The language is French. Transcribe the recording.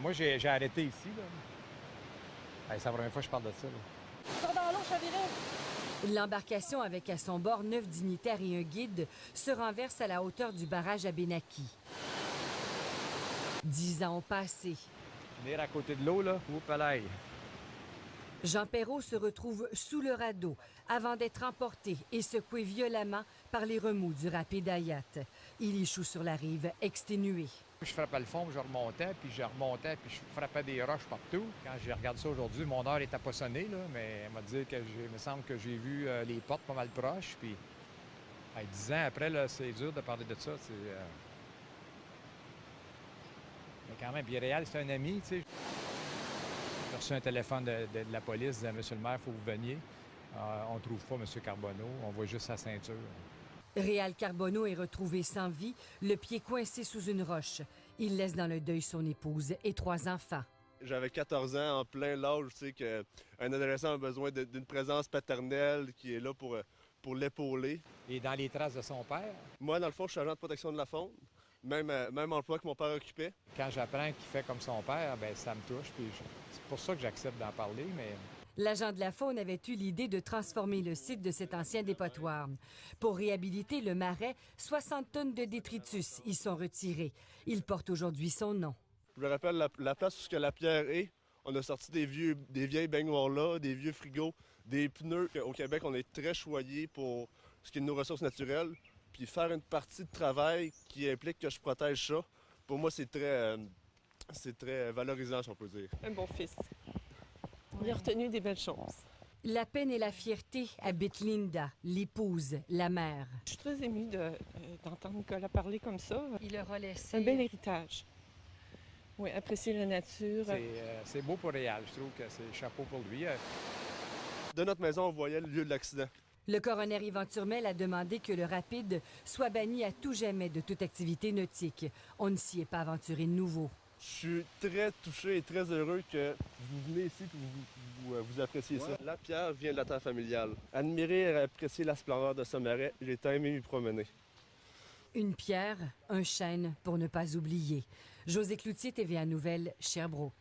Moi, j'ai arrêté ici, là. Hey, c'est la première fois que je parle de ça, là. Sors dans l'eau, chaviré! L'embarcation avec à son bord 9 dignitaires et un guide se renverse à la hauteur du barrage à Benaki. 10 ans ont passé. Venir à côté de l'eau, là, oups, alaï. Jean Perrault se retrouve sous le radeau avant d'être emporté et secoué violemment par les remous du rapide Hayat. Il échoue sur la rive, exténué. Je frappais le fond, puis je remontais, puis je frappais des roches partout. Quand je regarde ça aujourd'hui, mon heure est poissonnée, là, mais elle m'a dit que il me semble que j'ai vu les portes pas mal proches, puis 10 ans après, là, c'est dur de parler de ça. Mais quand même, puis Réal, c'est un ami, tu sais. J'ai reçu un téléphone de la police, disant « Monsieur le maire, il faut que vous veniez. On ne trouve pas M. Carbonneau, on voit juste sa ceinture. » Réal Carbonneau est retrouvé sans vie, le pied coincé sous une roche. Il laisse dans le deuil son épouse et 3 enfants. J'avais 14 ans, en plein l'âge, tu sais, qu'un adolescent a besoin d'une présence paternelle qui est là pour l'épauler. Et dans les traces de son père? Moi, dans le fond, je suis agent de protection de la faune. Même emploi que mon père occupait. Quand j'apprends qu'il fait comme son père, bien, ça me touche. Puis c'est pour ça que j'accepte d'en parler, mais... L'agent de la faune avait eu l'idée de transformer le site de cet ancien dépotoir. Pour réhabiliter le marais, 60 tonnes de détritus y sont retirées. Il porte aujourd'hui son nom. Je me rappelle la place où la pierre est. On a sorti des vieilles baignoires là, des vieux frigos, des pneus. Au Québec, on est très choyé pour ce qui est de nos ressources naturelles. Puis faire une partie de travail qui implique que je protège ça, pour moi, c'est très valorisant, si on peut dire. Un bon fils. Il a retenu des belles choses. La peine et la fierté habitent Linda, l'épouse, la mère. Je suis très émue d'entendre Nicolas parler comme ça. Il aura laissé... Un bel héritage. Oui, apprécier la nature. C'est beau pour Réal, je trouve que c'est chapeau pour lui. De notre maison, on voyait le lieu de l'accident. Le coroner Yvan Turmel a demandé que le rapide soit banni à tout jamais de toute activité nautique. On ne s'y est pas aventuré de nouveau. Je suis très touché et très heureux que vous venez ici et vous appréciez ça. La pierre vient de la terre familiale. Admirer et apprécier la splendeur de ce marais, j'ai tant aimé m'y promener. Une pierre, un chêne pour ne pas oublier. José Cloutier, TVA Nouvelles, Sherbrooke.